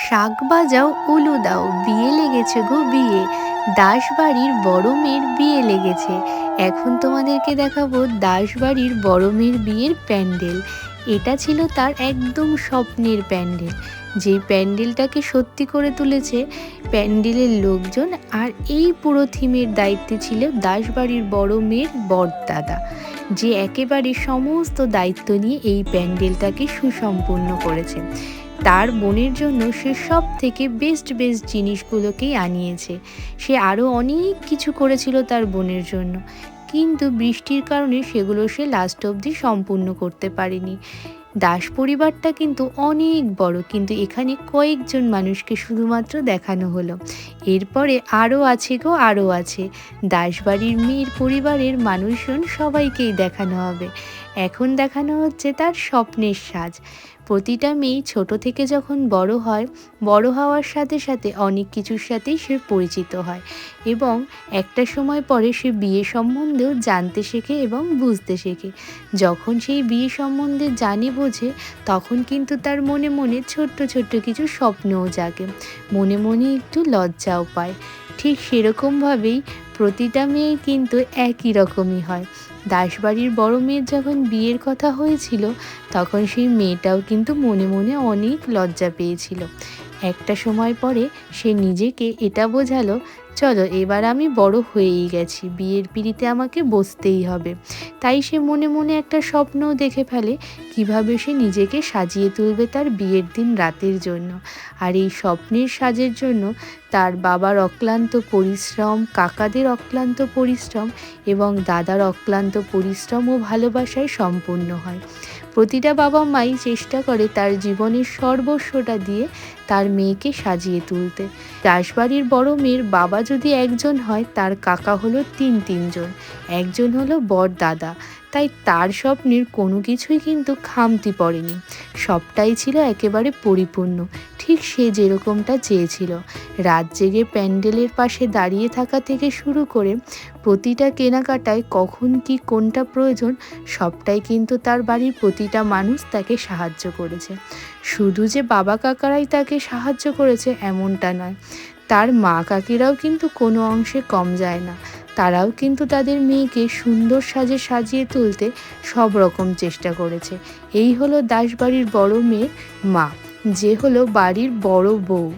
শাক বাজাও উলু দাও, বিয়ে লেগেছে গো বিয়ে। দাসবাড়ির বড় মেয়ের বিয়ে লেগেছে। এখন তোমাদেরকে দেখাবো দাসবাড়ির বড় মেয়ের বিয়ের প্যান্ডেল। এটা ছিল তার একদম স্বপ্নের প্যান্ডেল, যে প্যান্ডেলটাকে সত্যি করে তুলেছে প্যান্ডেলের লোকজন। আর এই পুরো থিমের দায়িত্বে ছিল দাসবাড়ির বড় মেয়ের বরদাদা, যে একেবারে সমস্ত দায়িত্ব নিয়ে এই প্যান্ডেলটাকে সুসম্পূর্ণ করেছে। তার বোনের জন্য সে সব থেকে বেস্ট জিনিসগুলোকেই আনিয়েছে। সে আরও অনেক কিছু করেছিল তার বোনের জন্য, কিন্তু বৃষ্টির কারণে সেগুলো সে লাস্ট অবধি সম্পূর্ণ করতে পারেনি। দাস পরিবারটা কিন্তু অনেক বড়, কিন্তু এখানে কয়েকজন মানুষকে শুধুমাত্র দেখানো হলো। এরপরে আরও আছে গো, আরও আছে। দাসবাড়ির মেয়ের পরিবারের মানুষজন সবাইকেই দেখানো হবে। এখন দেখানো হচ্ছে তার স্বপ্নের সাজ। প্রতিটা মেয়ে ছোট থেকে যখন বড় হয়, বড় হওয়ার সাথে সাথে অনেক কিছুর সাথেই সে পরিচিত হয়, এবং একটা সময় পরে সে বিয়ে সম্বন্ধেও জানতে শেখে এবং বুঝতে শেখে। যখন সেই বিয়ে সম্বন্ধে জানে বোঝে, তখন কিন্তু তার মনে মনে ছোট্ট ছোট্ট কিছু স্বপ্নও জাগে, মনে মনে একটু লজ্জাও পায়। ঠিক সেরকমভাবেই প্রতিটা মেয়ে কিন্তু একই রকমই হয়। দাসবাড়ির বড় মেয়ের যখন বিয়ের কথা হয়েছিল, তখন সেই মেয়েটাও কিন্তু মনে মনে অনেক লজ্জা পেয়েছিল। একটা সময় পরে সে নিজেকে এটা বোঝালো, চলো এবার আমি বড় হয়েই গেছি, বিয়ের পিঁড়িতে আমাকে বসতেই হবে। তাই সে মনে মনে একটা স্বপ্নও দেখে ফেলে কিভাবে সে নিজেকে সাজিয়ে তুলবে তার বিয়ের দিন রাতের জন্য। আর এই স্বপ্নের সাজের জন্য তার বাবার অক্লান্ত পরিশ্রম, কাকাদের অক্লান্ত পরিশ্রম এবং দাদার অক্লান্ত পরিশ্রম ও ভালোবাসায় সম্পূর্ণ হয়। প্রতিটা বাবা মাই চেষ্টা করে তার জীবনের সর্বস্বটা দিয়ে তার মেয়েকে সাজিয়ে তুলতে। রাসবাড়ির বড় মেয়ের বাবা যদি একজন হয়, তার কাকা হলো তিনজন, একজন হলো বর দাদা। তাই তার স্বপ্নের কোনো কিছুই কিন্তু খামতি পড়েনি, সবটাই ছিল একেবারে পরিপূর্ণ, ঠিক সে যেরকমটা চেয়েছিল। রাত জেগে প্যান্ডেলের পাশে দাঁড়িয়ে থাকা থেকে শুরু করে প্রতিটা কেনাকাটায় কখন কি কোনটা প্রয়োজন, সবটাই কিন্তু তার বাড়ির প্রতিটা মানুষ তাকে সাহায্য করেছে। শুধু যে বাবা কাকারাই তাকে সাহায্য করেছে এমনটা নয়, তার মা কাকিরাও কিন্তু কোনো অংশে কম যায় না। তারাও কিন্তু তাদের মেয়েকে সুন্দর সাজে সাজিয়ে তুলতে সব রকম চেষ্টা করেছে। এই হলো দাসবাড়ির বড় মেয়ের মা, যে হলো বাড়ির বড় বউ।